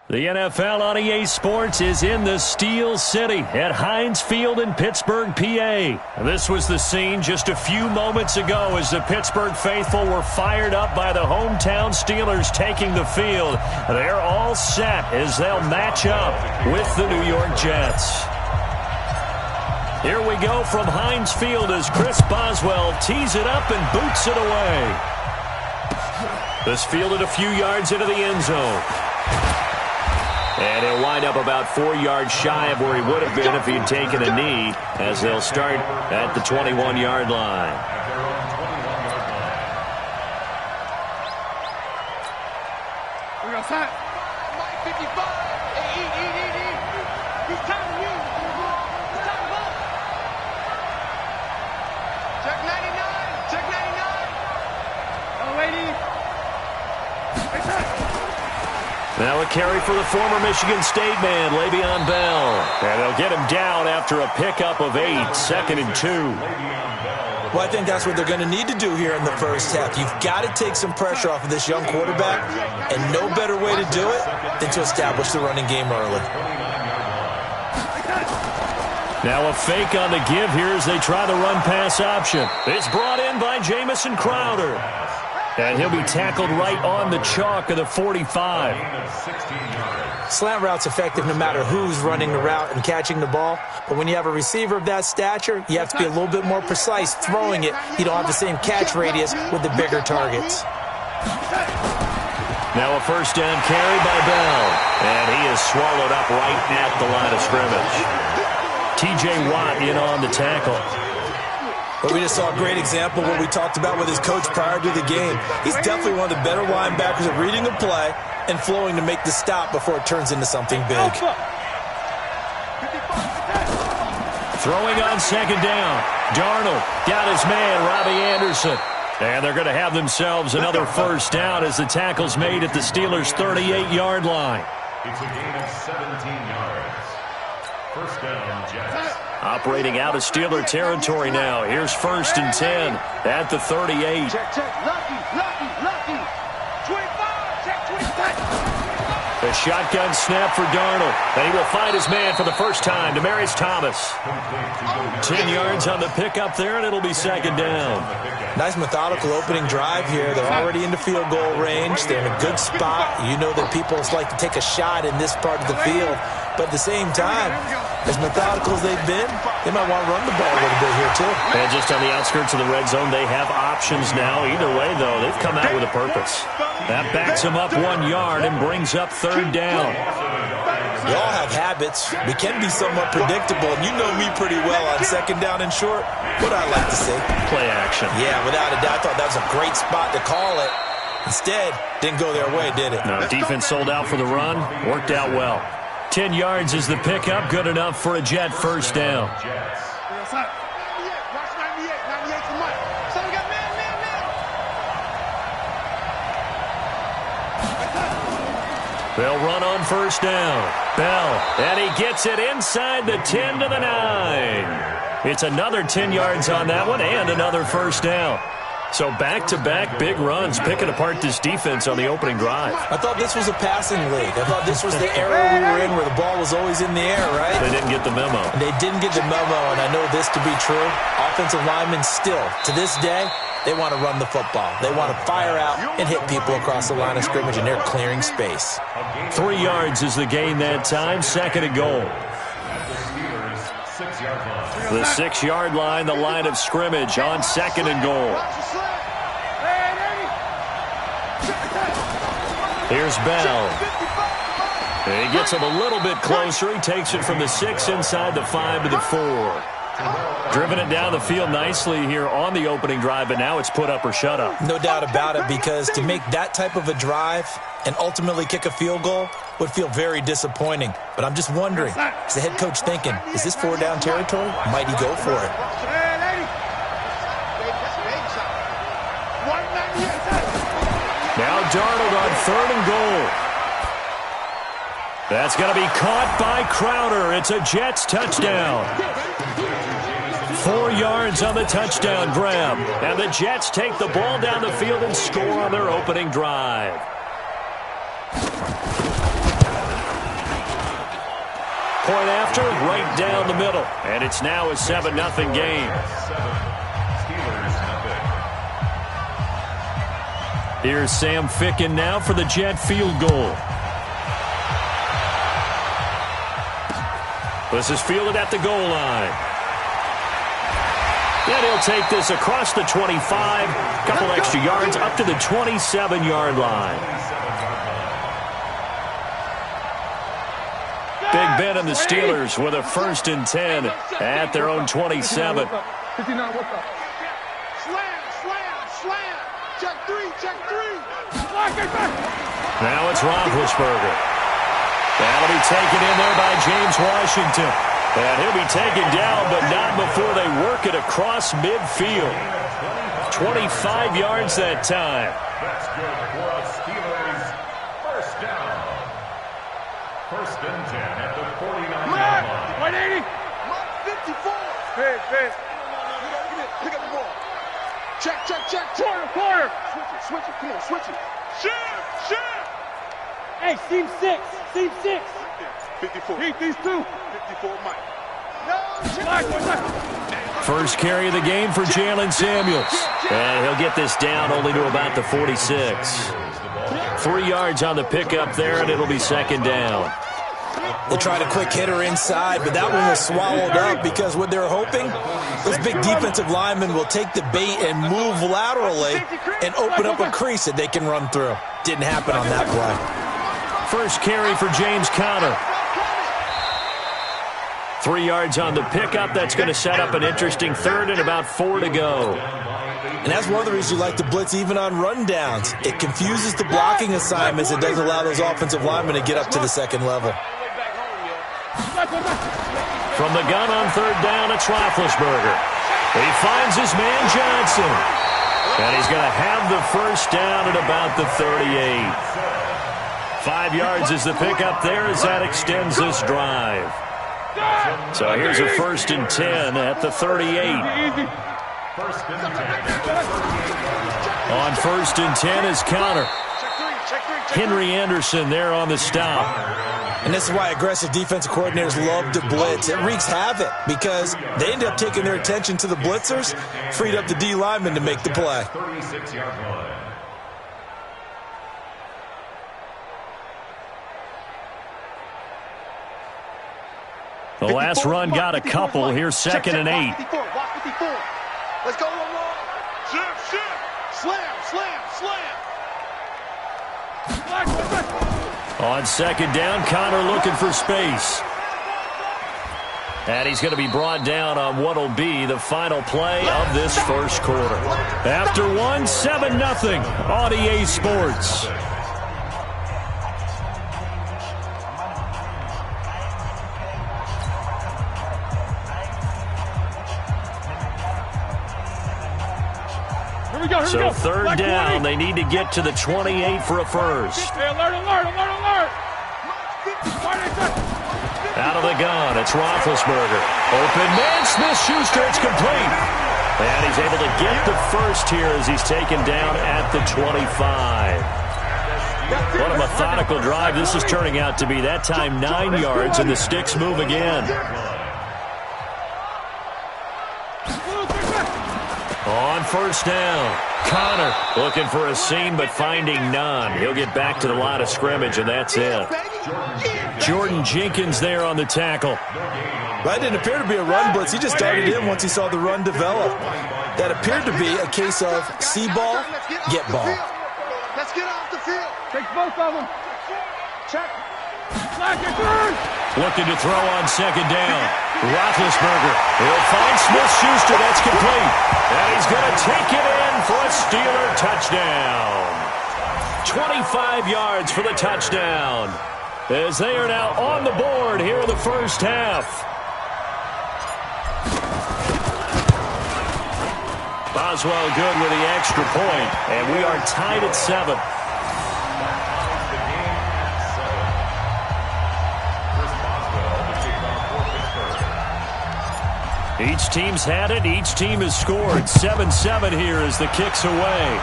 The NFL on EA Sports is in the Steel City at Heinz Field in Pittsburgh, PA. This was the scene just a few moments ago as the Pittsburgh faithful were fired up by the hometown Steelers taking the field. They're all set as they'll match up with the New York Jets. Here we go from Heinz Field as Chris Boswell tees it up and boots it away. This fielded a few yards into the end zone. And he'll wind up about 4 yards shy of where he would have been if he'd taken a knee, as they'll start at the 21-yard line. We're going to sign. Mike 55. He's timing you. He's timing up. Check 99. Check 99. Oh, lady. Now a carry for the former Michigan State man, Le'Veon Bell. And they'll get him down after a pickup of 8, 2nd and 2. Well, I think that's what they're going to need to do here in the first half. You've got to take some pressure off of this young quarterback, and no better way to do it than to establish the running game early. Now a fake on the give here as they try the run-pass option. It's brought in by Jamison Crowder. And he'll be tackled right on the chalk of the 45. Slant route's effective no matter who's running the route and catching the ball. But when you have a receiver of that stature, you have to be a little bit more precise throwing it. You don't have the same catch radius with the bigger targets. Now a first down carry by Bell. And he is swallowed up right at the line of scrimmage. T.J. Watt in on the tackle. But we just saw a great example of what we talked about with his coach prior to the game. He's definitely one of the better linebackers at reading a play and flowing to make the stop before it turns into something big. Throwing on second down. Darnold got his man, Robbie Anderson. And they're going to have themselves another first down as the tackle's made at the Steelers' 38-yard line. It's a gain of 17 yards. First down, Jets. Operating out of Steeler territory now. Here's 1st and 10 at the 38. Check. Lucky. 25. Check 25. A shotgun snap for Darnold. And he will find his man for the first time, Demaryius Thomas. 10 yards on the pickup there, and it'll be second down. Nice methodical opening drive here. They're already into field goal range. They're in a good spot. You know that people like to take a shot in this part of the field. But at the same time, as methodical as they've been, they might want to run the ball a little bit here, too. And just on the outskirts of the red zone, they have options now. Either way, though, they've come out with a purpose. That backs them up 1 yard and brings up third down. We all have habits. We can be somewhat predictable, and you know me pretty well on second down and short. What I like to see. Play action. Yeah, without a doubt, I thought that was a great spot to call it. Instead, didn't go their way, did it? No, defense sold out for the run. Worked out well. 10 yards is the pickup. Good enough for a Jet first down. They'll run on first down. Bell, and he gets it inside the 10 to the 9. It's another 10 yards on that one and another first down. So back-to-back big runs, picking apart this defense on the opening drive. I thought this was a passing league. I thought this was the era we were in where the ball was always in the air, right? They didn't get the memo. And they didn't get the memo, and I know this to be true. Offensive linemen still, to this day, they want to run the football. They want to fire out and hit people across the line of scrimmage, and they're clearing space. 3 yards is the gain that time, 2nd and goal. The 6-yard line, the line of scrimmage on 2nd and goal. Here's Bell. He gets him a little bit closer. He takes it from the 6 inside the 5 to the 4. Driven it down the field nicely here on the opening drive, but now it's put up or shut up. No doubt about it, because to make that type of a drive and ultimately kick a field goal would feel very disappointing. But I'm just wondering, is the head coach thinking, is this 4-down territory? Might he go for it? Now Darnold on 3rd and goal. That's going to be caught by Crowder. It's a Jets touchdown. 4 yards on the touchdown grab. And the Jets take the ball down the field and score on their opening drive. point after, right down the middle. And it's now a 7-0 game. Here's Sam Ficken now for the Jet field goal. This is fielded at the goal line. And he'll take this across the 25, couple extra yards up to the 27-yard line. Big Ben and the Steelers with a 1st and 10 at their own 27. Slam, slam. Check three. Now it's Roethlisberger. That'll be taken in there by James Washington. And he'll be taken down, but not before they work it across midfield. 25 yards that time. That's good for a Steelers first down. 1st and 10 at the 49-yard line. 180. 54. Pass. Pick up the ball. Check. Corner. Switch it. Come on, switch it. Shift. Hey, seam 6. 54. Heat these two. 54, Mike. First carry of the game for Jalen Samuels. And he'll get this down only to about the 46. 3 yards on the pickup there, and it'll be 2nd down. They tried a quick hitter inside, but that one was swallowed up because what they're hoping, those big defensive linemen will take the bait and move laterally and open up a crease that they can run through. Didn't happen on that play. First carry for James Conner. 3 yards on the pickup. That's going to set up an interesting 3rd and about 4 to go. And that's one of the reasons you like to blitz even on rundowns. It confuses the blocking assignments. It doesn't allow those offensive linemen to get up to the 2nd level. From the gun on 3rd down, it's Roethlisberger. He finds his man Johnson. And he's going to have the 1st down at about the 38. 5 yards is the pickup there as that extends this drive. So here's a 1st and 10 at the 38. On 1st and 10 is Conner. Henry Anderson there on the stop. And this is why aggressive defensive coordinators love to blitz. It wreaks havoc because they end up taking their attention to the blitzers, freed up the D lineman to make the play. 36-yard line. The last run got a couple. Here's 2nd and 8. 54. Let's go, Lamar. Shift. Slam. On 2nd down, Conner looking for space. And he's going to be brought down on what will be the final play of this 1st quarter. After 7-0 on EA Sports. So 3rd down, they need to get to the 28 for a 1st. Alert. Out of the gun, it's Roethlisberger. Open man, Smith-Schuster, it's complete. And he's able to get the 1st here as he's taken down at the 25. What a methodical drive this is turning out to be. That time 9 yards, and the sticks move again. On 1st down, Conner looking for a seam but finding none. He'll get back to the line of scrimmage, and that's it. Jordan Jenkins there on the tackle. That didn't appear to be a run blitz. He just darted in once he saw the run develop. That appeared to be a case of see ball, get ball. Let's get off the field. Take both of them. Check. Looking to throw on 2nd down. Roethlisberger. He'll find Smith-Schuster. That's complete. And he's going to take it in for a Steeler touchdown. 25 yards for the touchdown. As they are now on the board here in the 1st half. Boswell good with the extra point, and we are tied at 7. Each team's had it. Each team has scored. 7-7 here as the kick's away.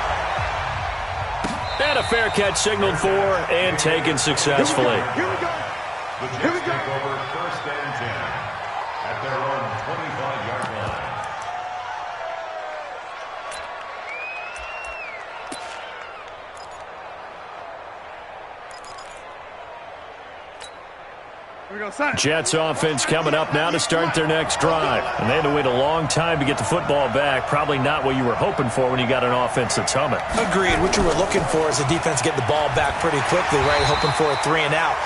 And a fair catch signaled for and taken successfully. Here we go. Jets offense coming up now to start their next drive. And they had to wait a long time to get the football back. Probably not what you were hoping for when you got an offense that's humming. Agreed. What you were looking for is the defense get the ball back pretty quickly, right? Hoping for a 3 and out.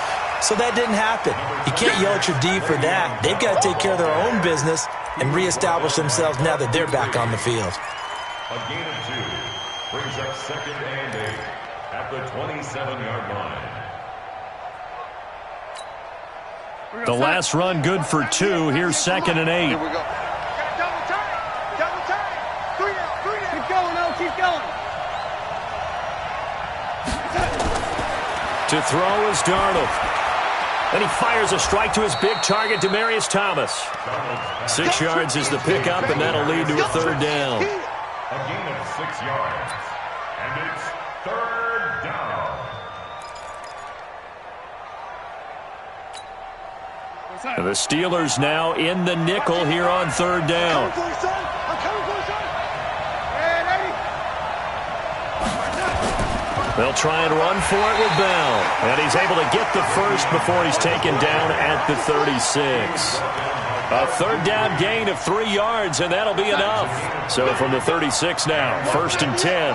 So that didn't happen. You can't yell at your D for that. They've got to take care of their own business and reestablish themselves now that they're back on the field. A gain of 2 brings up 2nd and 8 at the 27-yard line. The last run good for 2. Here's 2nd and 8. Here we go. Double time. Double time. 3 out. 3 out. Keep going, O. Keep going. To throw is Darnold. And he fires a strike to his big target, Demaryius Thomas. 6 yards is the pickup, and that'll lead to a 3rd down. A gain of 6 yards. And it's 3rd down. And the Steelers now in the nickel here on 3rd down. They'll try and run for it with Bell. And he's able to get the first before he's taken down at the 36. A 3rd down gain of 3 yards, and that'll be enough. So from the 36 now, 1st and 10.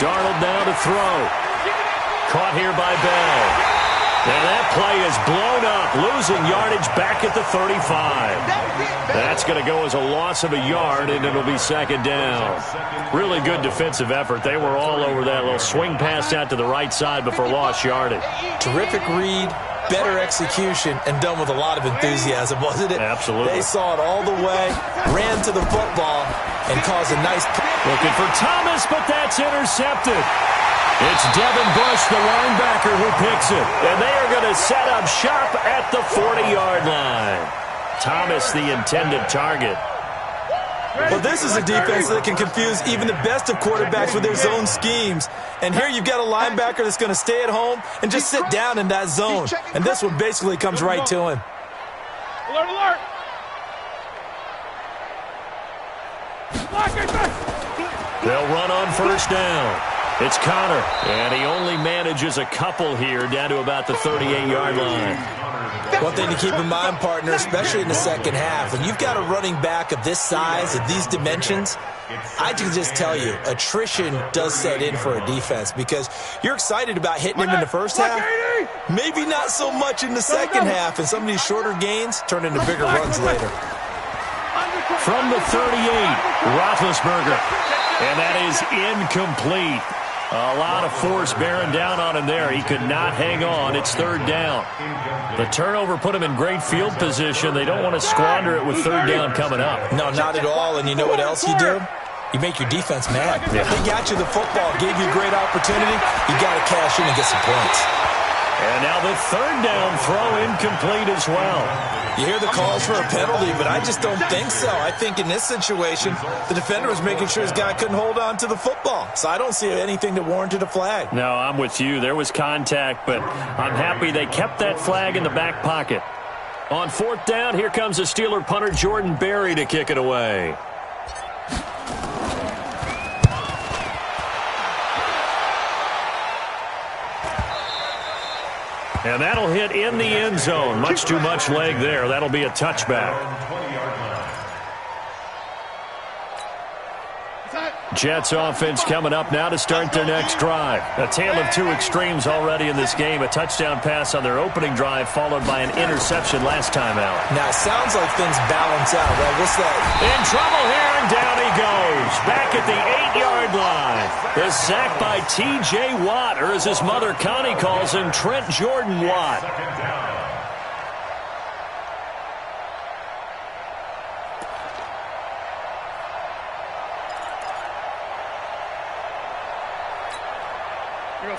Darnold now to throw. Caught here by Bell. And that play is blown up, losing yardage back at the 35. That's going to go as a loss of a yard, and it'll be 2nd down. Really good defensive effort. They were all over that little swing pass out to the right side before lost yardage. Terrific read, better execution, and done with a lot of enthusiasm, wasn't it? Absolutely. They saw it all the way, ran to the football, and caused a nice... Looking for Thomas, but that's intercepted. It's Devin Bush, the linebacker, who picks it. And they are going to set up shop at the 40-yard line. Thomas, the intended target. Well, this is a defense that can confuse even the best of quarterbacks with their zone schemes. And here you've got a linebacker that's going to stay at home and just sit down in that zone. And this one basically comes right to him. Alert, alert. They'll run on 1st down. It's Connor, and he only manages a couple here down to about the 38-yard line. One thing to keep in mind, partner, especially in the second half, when you've got a running back of this size, of these dimensions, I can just tell you, attrition does set in for a defense because you're excited about hitting him in the first half, maybe not so much in the second half, and some of these shorter gains turn into bigger runs later. From the 38, Roethlisberger, and that is incomplete. A lot of force bearing down on him there. He could not hang on. It's 3rd down. The turnover put him in great field position. They don't want to squander it with 3rd down coming up. No, not at all. And you know what else you do? You make your defense mad. Yeah. They got you the football, gave you a great opportunity. You got to cash in and get some points. And now the 3rd down throw incomplete as well. You hear the calls for a penalty, but I just don't think so. I think in this situation, the defender was making sure his guy couldn't hold on to the football. So I don't see anything that warranted a flag. No, I'm with you. There was contact, but I'm happy they kept that flag in the back pocket. On 4th down, here comes the Steeler punter Jordan Berry to kick it away. And that'll hit in the end zone. Much too much leg there. That'll be a touchback. Jets offense coming up now to start their next drive. A tale of 2 extremes already in this game. A touchdown pass on their opening drive followed by an interception last time out. Now, it sounds like things balance out, right? What's that? In trouble here, and down he goes. Back at the 8-yard line. The sack by T.J. Watt, or as his mother Connie calls him, Trent Jordan Watt.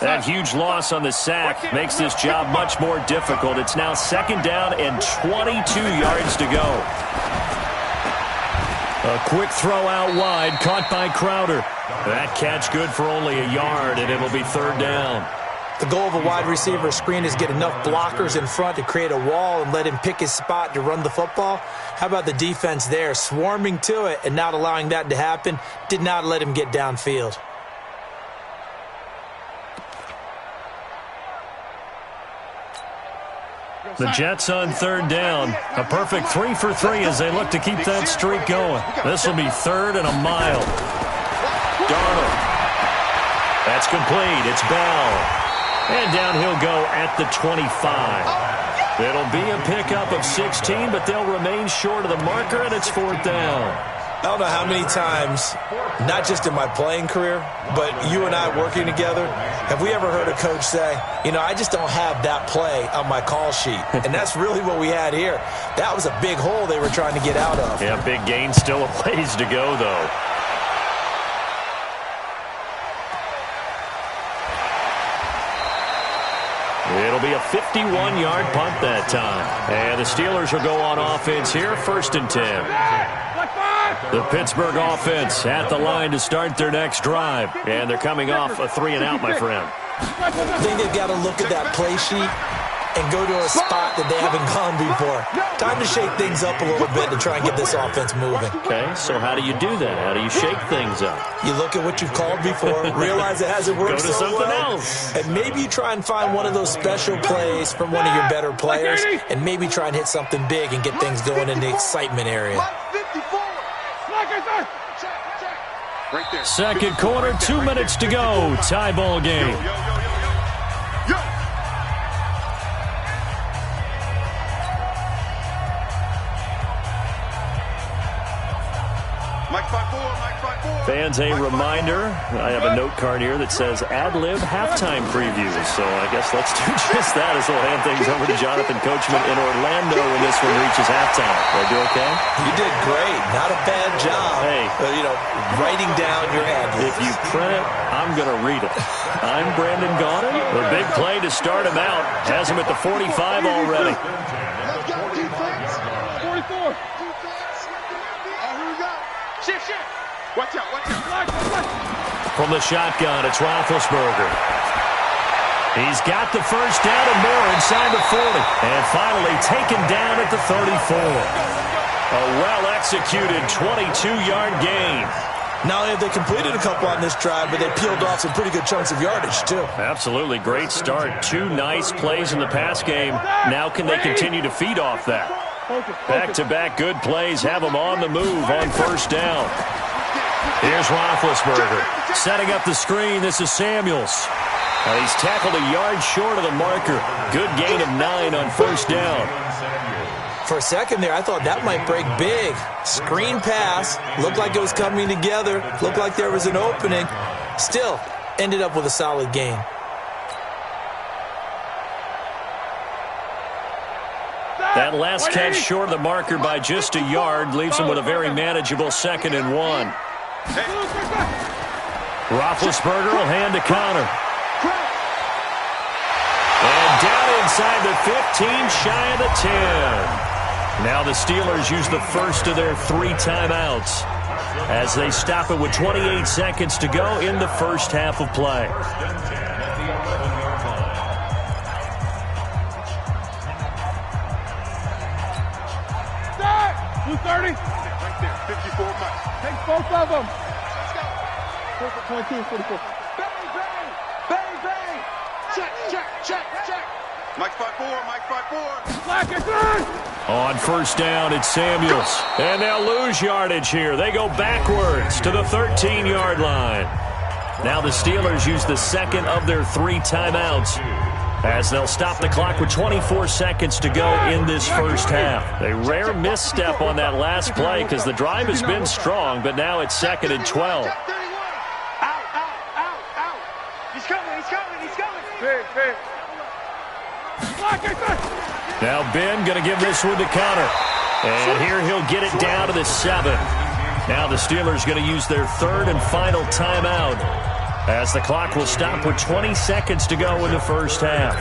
That huge loss on the sack makes this job much more difficult. It's now 2nd down and 22 yards to go. A quick throw out wide, caught by Crowder. That catch good for only a yard, and it'll be 3rd down. The goal of a wide receiver screen is get enough blockers in front to create a wall and let him pick his spot to run the football. How about the defense there, swarming to it and not allowing that to happen? Did not let him get downfield. The Jets on third down. A perfect 3 for 3 as they look to keep that streak going. This will be third and a mile. Darnold. That's complete. It's Bell. And down he'll go at the 25. It'll be a pickup of 16, but they'll remain short of the marker, and it's fourth down. I don't know how many times, not just in my playing career, but you and I working together, have we ever heard a coach say, you know, I just don't have that play on my call sheet. And that's really what we had here. That was a big hole they were trying to get out of. Yeah, big gain, still a ways to go, though. It'll be a 51-yard punt that time. And the Steelers will go on offense here, 1st and 10. The Pittsburgh offense at the line to start their next drive. And they're coming off a 3-and-out, my friend. I think they've got to look at that play sheet and go to a spot that they haven't gone before. Time to shake things up a little bit to try and get this offense moving. Okay, so how do you do that? How do you shake things up? You look at what you've called before, realize it hasn't worked Go to so something well, else. and maybe you try and find one of those special plays from one of your better players, and maybe try and hit something big and get things going in the excitement area. Second quarter, 2 minutes to go. Tie ball game. Fans, a reminder, I have a note card here that says ad-lib halftime preview. So I guess let's do just that as we'll hand things over to Jonathan Coachman in Orlando when this one reaches halftime. Did I do okay? You did great. Not a bad job. Hey. You know, writing down your ad-libs. If you print it, I'm going to read it. I'm Brandon Gaudin. The big play to start him out. Has him at the 45 already. Let's go, defense. 44. Shift. Watch out. From the shotgun, it's Roethlisberger. He's got the first down and more inside the 40. And finally taken down at the 34. A well-executed 22-yard gain. Not only have they completed a couple on this drive, but they peeled off some pretty good chunks of yardage, too. Absolutely. Great start. 2 nice plays in the pass game. Now can they continue to feed off that? Back-to-back good plays have them on the move on first down. Here's Roethlisberger. Setting up the screen. This is Samuels. He's tackled a yard short of the marker. Good gain of 9 on first down. For a second there, I thought that might break big. Screen pass. Looked like it was coming together. Looked like there was an opening. Still, ended up with a solid gain. That last catch short of the marker by just a yard leaves him with a very manageable 2nd and 1. Roethlisberger will hand to Connor. And down inside the 15, shy of the 10. Now the Steelers use the first of their 3 timeouts as they stop it with 28 seconds to go in the first half of play. Start! 230. Right there, 54 miles. Take both of them. Let's go. 22 and 44. Bang. Check. Mike 5-4. Black and third. On first down, it's Samuels. And they'll lose yardage here. They go backwards to the 13-yard line. Now the Steelers use the second of their 3 timeouts as they'll stop the clock with 24 seconds to go in this first half. A rare misstep on that last play because the drive has been strong, but now it's 2nd and 12. Out. He's coming. Big. Black and third. Now Ben going to give this one to Connor. And here he'll get it down to the 7. Now the Steelers going to use their 3rd and final timeout as the clock will stop with 20 seconds to go in the first half.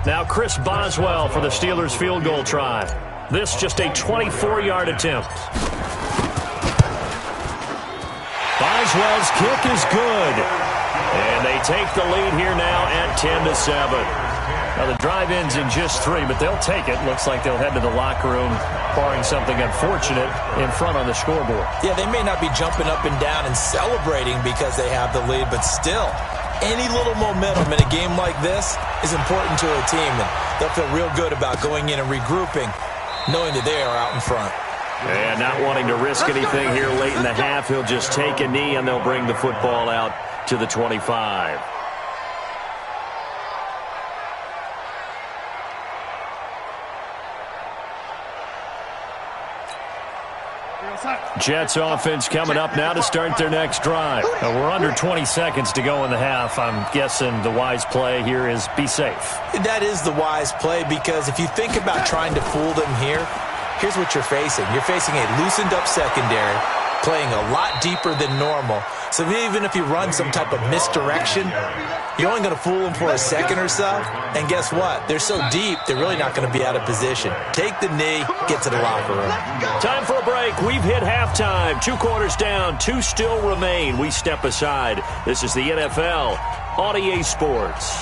Now Chris Boswell for the Steelers field goal try. This just a 24-yard attempt. Boswell's kick is good. And they take the lead here now at 10-7. Now, the drive ends in just 3, but they'll take it. Looks like they'll head to the locker room, barring something unfortunate, in front on the scoreboard. Yeah, they may not be jumping up and down and celebrating because they have the lead, but still, any little momentum in a game like this is important to a team, and they'll feel real good about going in and regrouping, knowing that they are out in front. And not wanting to risk anything here late in the half, he'll just take a knee, and they'll bring the football out to the 25. Jets offense coming up now to start their next drive. We're under 20 seconds to go in the half. I'm guessing the wise play here is be safe. That is the wise play, because if you think about trying to fool them here, here's what you're facing. You're facing a loosened up secondary, playing a lot deeper than normal. So even if you run some type of misdirection, you're only going to fool them for a second or so. And guess what? They're so deep, they're really not going to be out of position. Take the knee, get to the locker room. Time for a break. We've hit halftime. 2 quarters down, 2 still remain. We step aside. This is the NFL on EA Sports.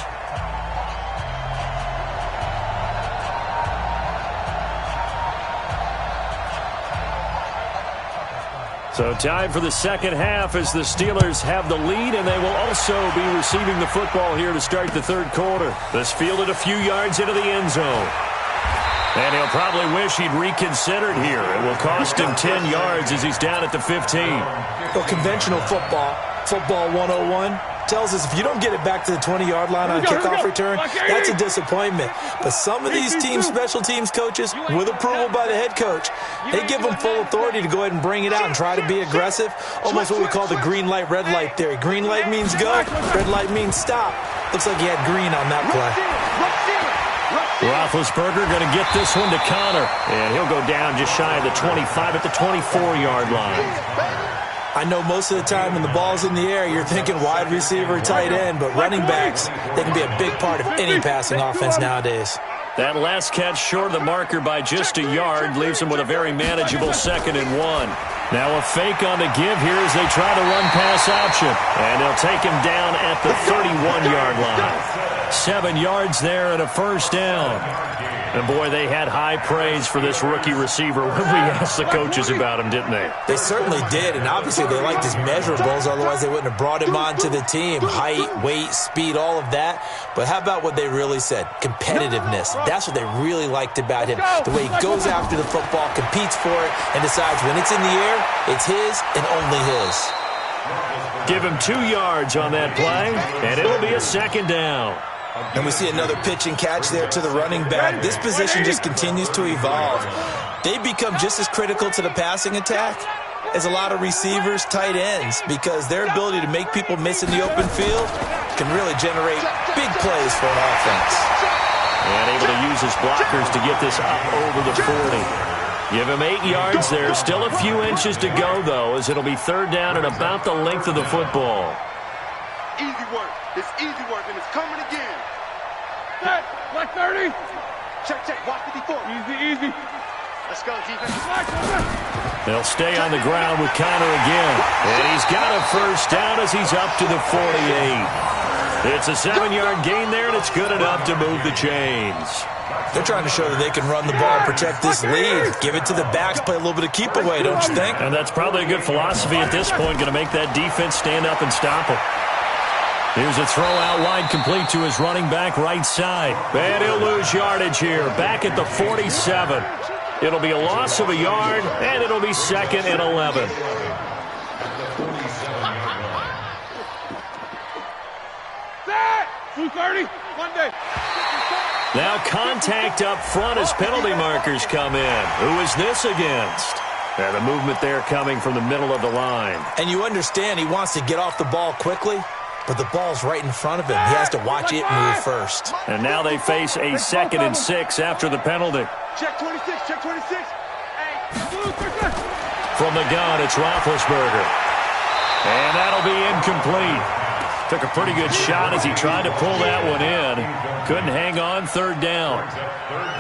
So time for the second half as the Steelers have the lead, and they will also be receiving the football here to start the third quarter. This fielded a few yards into the end zone. And he'll probably wish he'd reconsidered here. It will cost him 10 yards as he's down at the 15. Well, conventional football 101, tells us if you don't get it back to the 20-yard line on a kickoff return, that's a disappointment. But some of these special teams coaches, with approval by the head coach, they give them full authority to go ahead and bring it out and try to be aggressive, almost what we call the green light, red light theory. Green light means go, red light means stop. Looks like he had green on that play. Roethlisberger going to get this one to Connor, and he'll go down just shy of the 25 at the 24-yard line. I know most of the time when the ball's in the air, you're thinking wide receiver, tight end, but running backs, they can be a big part of any passing offense nowadays. That last catch short of the marker by just a yard leaves him with a very manageable 2nd and 1. Now a fake on the give here as they try to run pass option. And they'll take him down at the 31-yard line. 7 yards there and a first down. And, boy, they had high praise for this rookie receiver when we asked the coaches about him, didn't they? They certainly did, and obviously they liked his measurables. Otherwise, they wouldn't have brought him onto the team. Height, weight, speed, all of that. But how about what they really said? Competitiveness. That's what they really liked about him. The way he goes after the football, competes for it, and decides when it's in the air, it's his and only his. Give him 2 yards on that play, and it'll be a 2nd down. And we see another pitch and catch there to the running back. This position just continues to evolve. They become just as critical to the passing attack as a lot of receivers, tight ends, because their ability to make people miss in the open field can really generate big plays for an offense. And able to use his blockers to get this up over the 40. Give him 8 yards there. Still a few inches to go, though, as it'll be 3rd down and about the length of the football. Easy work. It's easy work, and it's coming again. Black 30. Check. Watch 54. Easy. Let's go, defense. They'll stay on the ground with Connor again. And he's got a first down as he's up to the 48. It's a 7-yard gain there, and it's good enough to move the chains. They're trying to show that they can run the ball and protect this lead. Give it to the backs, play a little bit of keep away, don't you think? And that's probably a good philosophy at this point, going to make that defense stand up and stop him. Here's a throw out wide, complete to his running back right side. And he'll lose yardage here, back at the 47. It'll be a loss of a yard, and it'll be 2nd and 11. Set! 2:30. Monday. Now contact up front as penalty markers come in. Who is this against? And the movement there coming from the middle of the line. And you understand he wants to get off the ball quickly, but the ball's right in front of him. He has to watch it move first. And now they face a 2nd and 6 after the penalty. Check 26. From the gun, it's Roethlisberger. And that'll be incomplete. Took a pretty good shot as he tried to pull that one in. Couldn't hang on, 3rd down.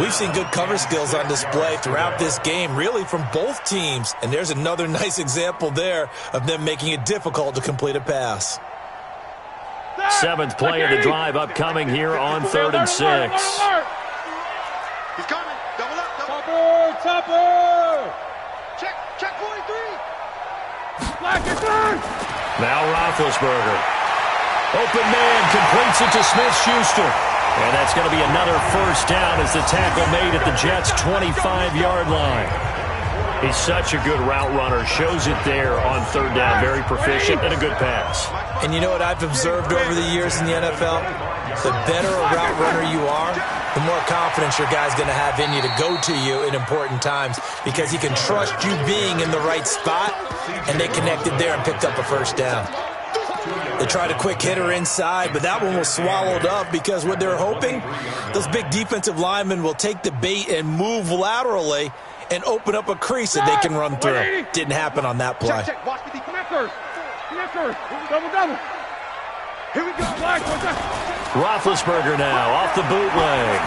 We've seen good cover skills on display throughout this game, really from both teams. And there's another nice example there of them making it difficult to complete a pass. 7th play of the drive upcoming here on 3rd and 6. He's coming. Double up. Topper! Check 43. Black is done! Now Roethlisberger. Open man completes it to Smith-Schuster. And that's going to be another first down as the tackle made at the Jets' 25-yard line. He's such a good route runner. Shows it there on 3rd down. Very proficient and a good pass. And you know what I've observed over the years in the NFL? The better a route runner you are, the more confidence your guy's going to have in you to go to you in important times because he can trust you being in the right spot, and they connected there and picked up a first down. They tried a quick hitter inside, but that one was swallowed up because what they're hoping, those big defensive linemen will take the bait and move laterally and open up a crease that they can run through. Didn't happen on that play. Check. Watch the connectors. Double. Here we go. Black. Roethlisberger now off the bootleg.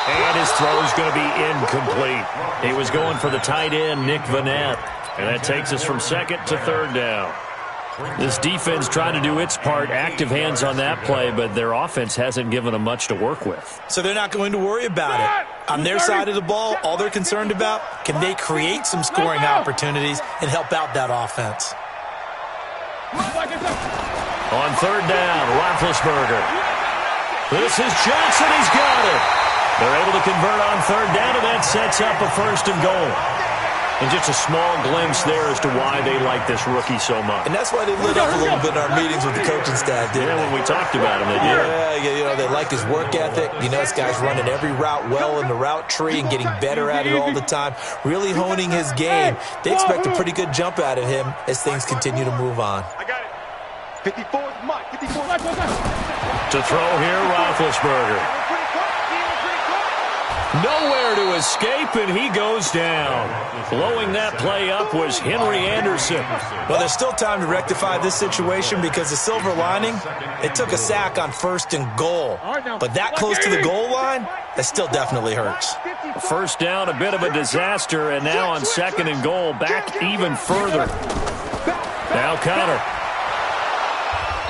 And his throw's going to be incomplete. He was going for the tight end, Nick Vanette. And that takes us from 2nd to 3rd down. This defense trying to do its part, active hands on that play, but their offense hasn't given them much to work with. So they're not going to worry about it. On their side of the ball, all they're concerned about, can they create some scoring opportunities and help out that offense? On 3rd down, Roethlisberger. This is Johnson. He's got it. They're able to convert on 3rd down, and that sets up a 1st and goal. And just a small glimpse there as to why they like this rookie so much. And that's why they lit up a little bit in our meetings with the coaching staff, didn't they? When we talked about him, they did. Yeah, you know, they like his work ethic. You know, this guy's running every route well in the route tree and getting better at it all the time, really honing his game. They expect a pretty good jump out of him as things continue to move on. I got it. 54 Mike. 54. To throw here, Roethlisberger. Nowhere to escape, and he goes down. Blowing that play up was Henry Anderson. Well, there's still time to rectify this situation because the silver lining, it took a sack on 1st and goal. But that close to the goal line, that still definitely hurts. 1st down, a bit of a disaster, and now on 2nd and goal, back even further. Now Connor.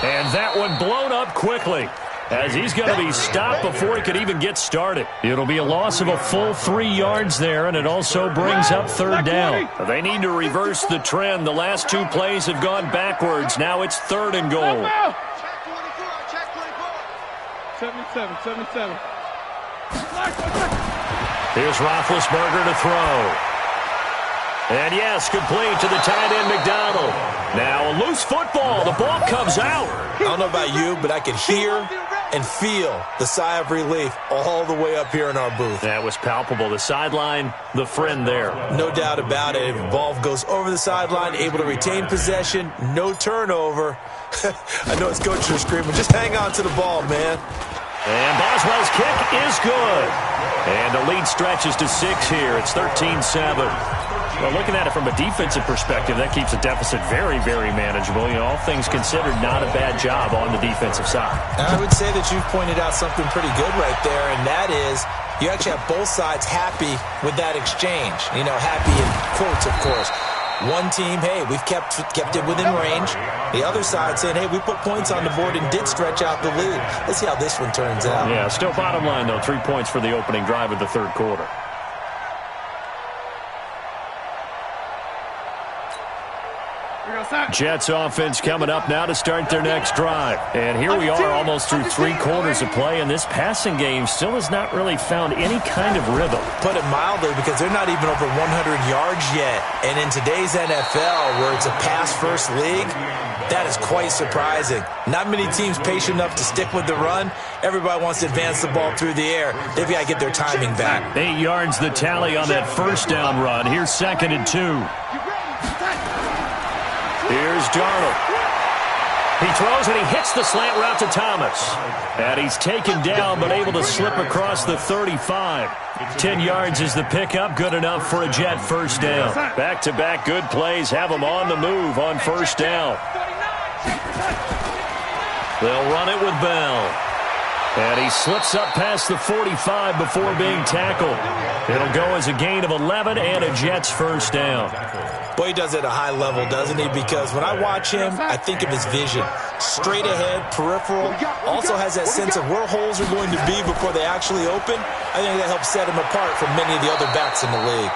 And that one blown up quickly, as he's going to be stopped before he could even get started. It'll be a loss of a full 3 yards there, and it also brings up 3rd down. They need to reverse the trend. The last 2 plays have gone backwards. Now it's 3rd and goal. 77. Here's Roethlisberger to throw. And yes, complete to the tight end, McDonald. Now a loose football. The ball comes out. I don't know about you, but I could hear and feel the sigh of relief all the way up here in our booth. That was palpable. The sideline, the friend there. No doubt about it. The ball goes over the sideline, able to retain possession, no turnover. I know his coaches are screaming, just hang on to the ball, man. And Boswell's kick is good. And the lead stretches to 6 here. It's 13-7. Well, looking at it from a defensive perspective, that keeps the deficit very, very manageable. You know, all things considered, not a bad job on the defensive side. And I would say that you've pointed out something pretty good right there, and that is you actually have both sides happy with that exchange. You know, happy in quotes, of course. One team, hey, we've kept it within range. The other side saying, hey, we put points on the board and did stretch out the lead. Let's see how this one turns out. Yeah, still bottom line, though, 3 points for the opening drive of the 3rd quarter. Jets offense coming up now to start their next drive. And here we are almost through 3 quarters of play, and this passing game still has not really found any kind of rhythm. Put it mildly, because they're not even over 100 yards yet. And in today's NFL, where it's a pass-first league, that is quite surprising. Not many teams patient enough to stick with the run. Everybody wants to advance the ball through the air. They've got to get their timing back. 8 yards the tally on that 1st down run. Here's 2nd and 2. Here's Darnold. He throws and he hits the slant route to Thomas. And he's taken down but able to slip across the 35. 10 yards is the pickup. Good enough for a Jet 1st down. Back-to-back good plays have them on the move on 1st down. They'll run it with Bell. And he slips up past the 45 before being tackled. It'll go as a gain of 11 and a Jets first down. Boy, he does it at a high level, doesn't he? Because when I watch him, I think of his vision. Straight ahead, peripheral. Also has that sense of where holes are going to be before they actually open. I think that helps set him apart from many of the other backs in the league.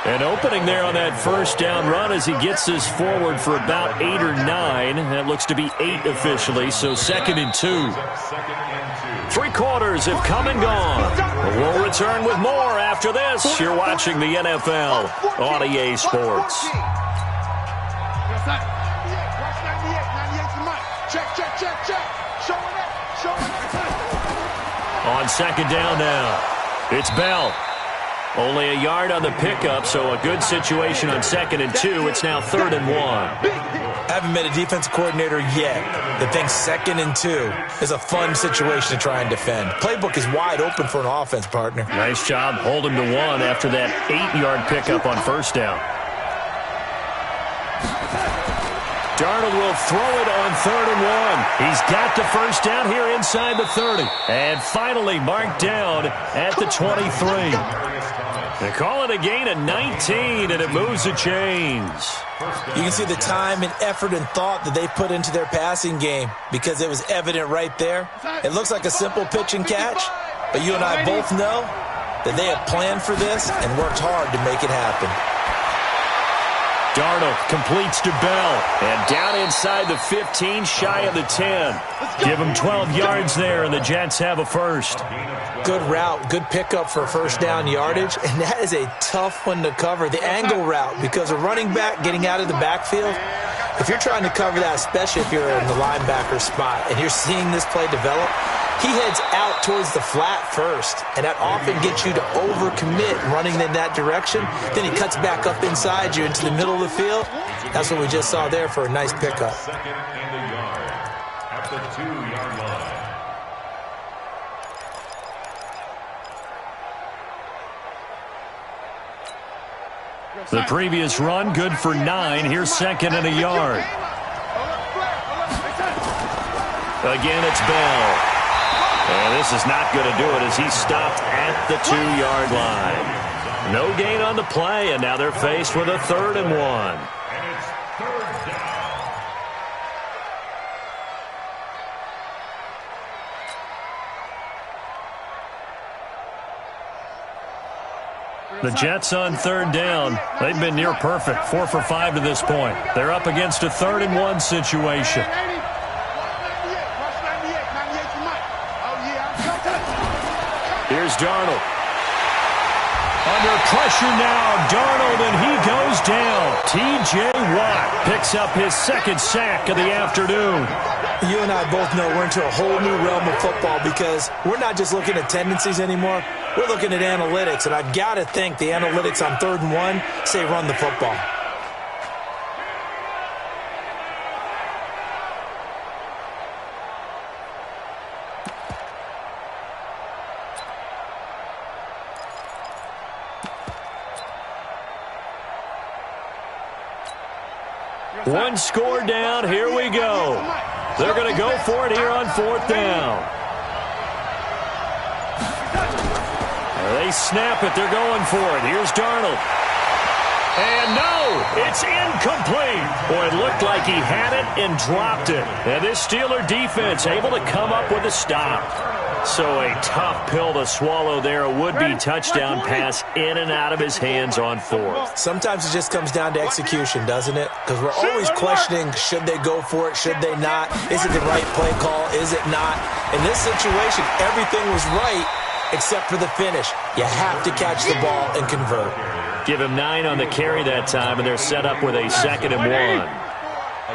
And opening there on that first down run as he gets this forward for about 8 or 9. That looks to be 8 officially, so 2nd and 2. 3 quarters have come and gone. We'll return with more after this. You're watching the NFL on EA Sports. On 2nd down now, it's Bell. Only a yard on the pickup, so a good situation on 2nd and 2. It's now 3rd and 1. I haven't met a defensive coordinator yet that thinks 2nd and 2 is a fun situation to try and defend. Playbook is wide open for an offense, partner. Nice job holding to 1 after that 8-yard pickup on first down. Darnold will throw it on 3rd and 1. He's got the first down here inside the 30. And finally marked down at the 23. They call it a gain of 19, and it moves the chains. You can see the time and effort and thought that they put into their passing game because it was evident right there. It looks like a simple pitch and catch, but you and I both know that they have planned for this and worked hard to make it happen. Darnold completes to Bell, and down inside the 15, shy of the 10. Give him 12 yards there, and the Jets have a first. Good route, good pickup for first down yardage, and that is a tough one to cover. The angle route, because a running back getting out of the backfield, if you're trying to cover that, especially if you're in the linebacker spot, and you're seeing this play develop, he heads out towards the flat first, and that often gets you to overcommit running in that direction. Then he cuts back up inside you into the middle of the field. That's what we just saw there for a nice pickup. 2nd and a yard at the 2-yard line. The previous run, good for 9. Here's 2nd and a yard. Again, it's Bell. And this is not going to do it as he's stopped at the 2-yard line. No gain on the play, and now they're faced with a 3rd and 1. And it's 3rd down. The Jets on 3rd down. They've been near perfect, 4 for 5 to this point. They're up against a 3rd and 1 situation. Here's Darnold. Under pressure now, Darnold, and he goes down. T.J. Watt picks up his 2nd sack of the afternoon. You and I both know we're into a whole new realm of football because we're not just looking at tendencies anymore. We're looking at analytics, and I've got to think the analytics on 3rd and 1 say run the football. One score down, here we go. They're going to go for it here on 4th down. They snap it, they're going for it. Here's Darnold. And no, it's incomplete. Boy, it looked like he had it and dropped it. And this Steeler defense able to come up with a stop. So a tough pill to swallow there. A would-be touchdown pass in and out of his hands on 4th. Sometimes it just comes down to execution, doesn't it? Because we're always questioning, should they go for it, should they not? Is it the right play call, is it not? In this situation, everything was right except for the finish. You have to catch the ball and convert. Give him 9 on the carry that time, and they're set up with a 2nd and 1. A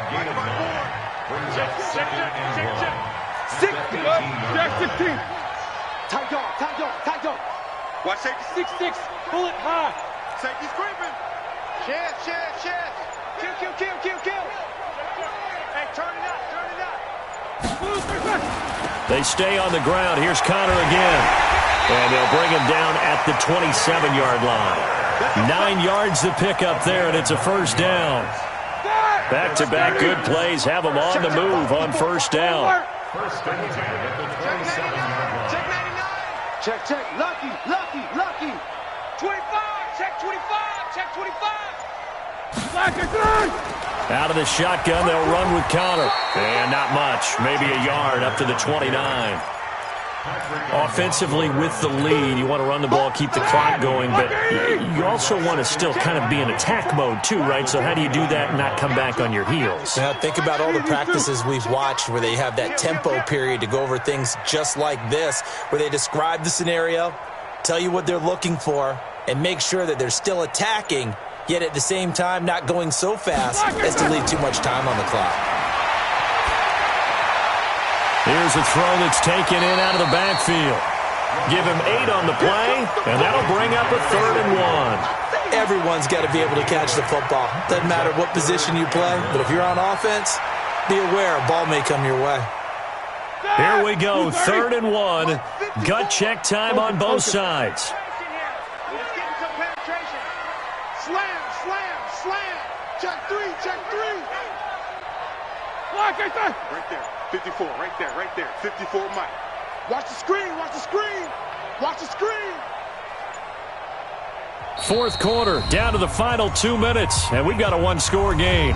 gain of 9 brings up 2nd and 1. 16. Tight dog. Watch safety. 6-6. Pull it high. Safety's creeping. Chance. Kill. Hey, turn it out. They stay on the ground. Here's Connor again. And they'll bring him down at the 27-yard line. 9 yards to pick up there, and it's a first down. Back-to-back good plays have them on the move on first down. First and 10 at the 27-yard line. Check 99. Check, check. Lucky, lucky, lucky. 25. Check 25. Check 25. Out of the shotgun, they'll run with Connor. And not much. Maybe a yard up to the 29. Offensively with the lead, you want to run the ball, keep the clock going, but you also want to still kind of be in attack mode too, right? So how do you do that and not come back on your heels? Now, think about all the practices we've watched where they have that tempo period to go over things just like this, where they describe the scenario, tell you what they're looking for, and make sure that they're still attacking, yet at the same time not going so fast as to leave too much time on the clock. Here's a throw that's taken in out of the backfield. Give him 8 on the play, and that'll bring up a 3rd and 1. Everyone's got to be able to catch the football. Doesn't matter what position you play, but if you're on offense, be aware a ball may come your way. Here we go, 3rd and 1. Gut check time on both sides. Let's get some penetration. Slam, slam, slam. Check 3, check 3. Right there, 54, right there, 54 Mike. Watch the screen, watch the screen, watch the screen. 4th quarter, down to the final 2 minutes, and we've got a 1-score game.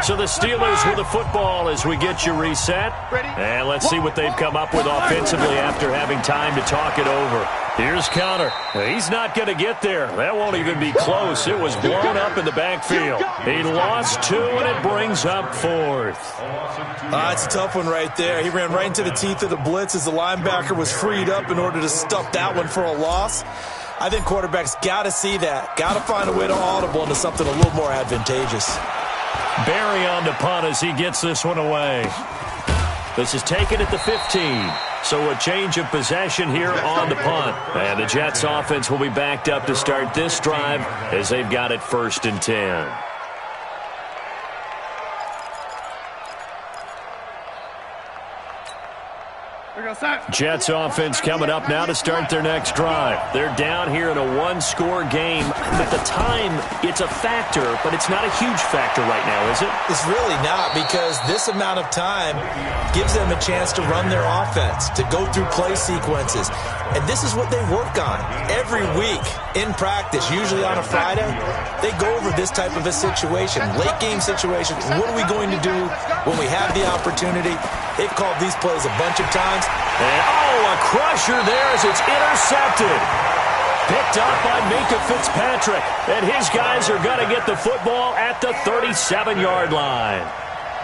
So the Steelers with the football as we get you reset. And let's see what they've come up with offensively after having time to talk it over. Here's Connor. He's not going to get there. That won't even be close. It was blown up in the backfield. He lost 2, and it brings up 4th. It's a tough one right there. He ran right into the teeth of the blitz as the linebacker was freed up in order to stuff that one for a loss. I think quarterbacks got to see that. Got to find a way to audible into something a little more advantageous. Barry on the punt as he gets this one away. This is taken at the 15. So a change of possession here on the punt. And the Jets offense will be backed up to start this drive as they've got it 1st and 10. Jets offense coming up now to start their next drive. They're down here in a 1-score game. At the time, it's a factor, but it's not a huge factor right now, is it? It's really not, because this amount of time gives them a chance to run their offense, to go through play sequences. And this is what they work on every week in practice, usually on a Friday. They go over this type of a situation, late game situation. What are we going to do when we have the opportunity? They've called these plays a bunch of times. And, a crusher there as it's intercepted. Picked up by Minka Fitzpatrick. And his guys are going to get the football at the 37-yard line.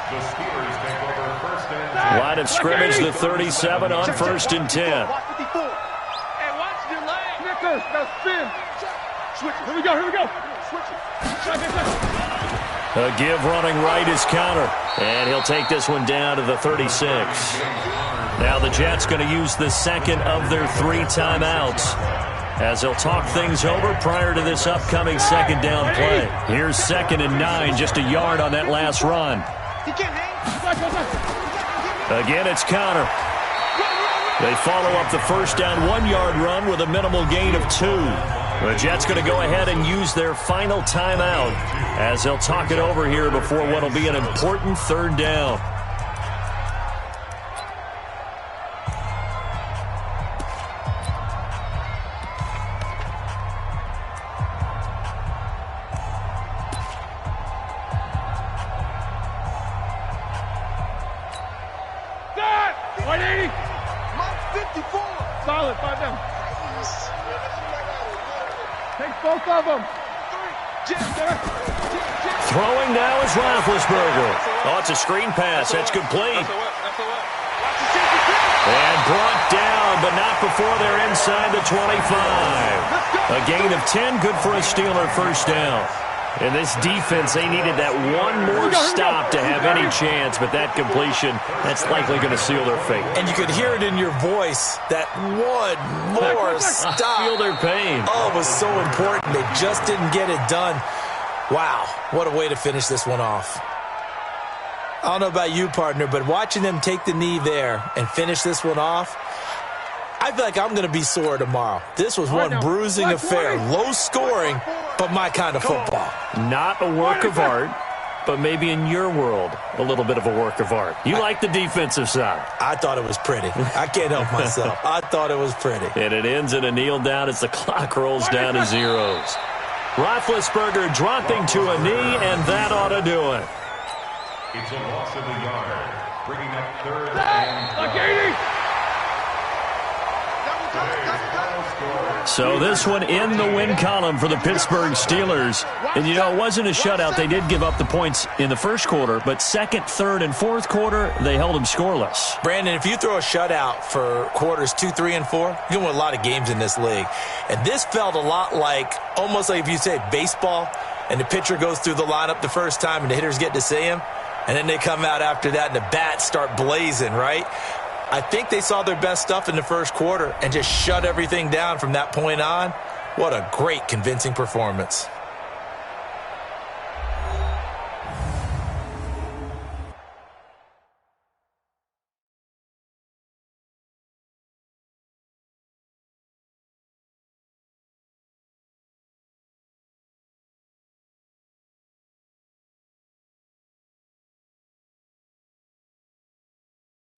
The Steelers take over 1st and 10. Line of scrimmage, the 37 on 1st and 10. Hey, watch the leg. Nicker, now spin. Switch it. Here we go. Switch it. A give running right is Connor. And he'll take this one down to the 36. Now the Jets going to use the 2nd of their 3 timeouts as they'll talk things over prior to this upcoming 2nd down play. Here's 2nd and 9, just a yard on that last run. Again, it's Connor. They follow up the 1st down 1-yard run with a minimal gain of 2. The Jets going to go ahead and use their final timeout as they'll talk it over here before what will be an important 3rd down. Stop! 180! Mike 54. Solid, 5 down. Take both of them. Throwing now is Roethlisberger. Oh, it's a screen pass. That's complete. And brought down, but not before they're inside the 25. A gain of 10, good for a Steeler 1st down. In this defense, they needed that one more stop to have any chance, but that completion, that's likely going to seal their fate. And you could hear it in your voice, that one more stop. Feel their pain. Oh, it was so important. They just didn't get it done. Wow, what a way to finish this one off. I don't know about you, partner, but watching them take the knee there and finish this one off, I feel like I'm going to be sore tomorrow. This was one bruising affair. Low scoring, but my kind of football. Not a work of art, but maybe in your world, a little bit of a work of art. You like the defensive side. I thought it was pretty. I can't help myself. I thought it was pretty. And it ends in a kneel down as the clock rolls down to zeros. Roethlisberger dropping to a knee, and that ought to do it. It's a loss of a yard, bringing up third and 12. So this one in the win column for the Pittsburgh Steelers. And, you know, it wasn't a shutout. They did give up the points in the first quarter, but second, third, and fourth quarter, they held them scoreless. Brandon, if you throw a shutout for quarters 2, 3, and 4, you can win a lot of games in this league. And this felt a lot like, almost like if you say baseball, and the pitcher goes through the lineup the first time and the hitters get to see him, and then they come out after that and the bats start blazing, right? I think they saw their best stuff in the first quarter and just shut everything down from that point on. What a great, convincing performance.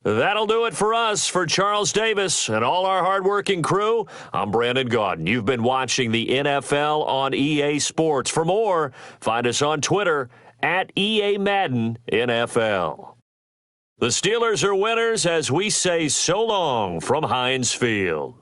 That'll do it for us. For Charles Davis and all our hardworking crew, I'm Brandon Gaudin. You've been watching the NFL on EA Sports. For more, find us on Twitter at EA Madden NFL. The Steelers are winners as we say so long from Heinz Field.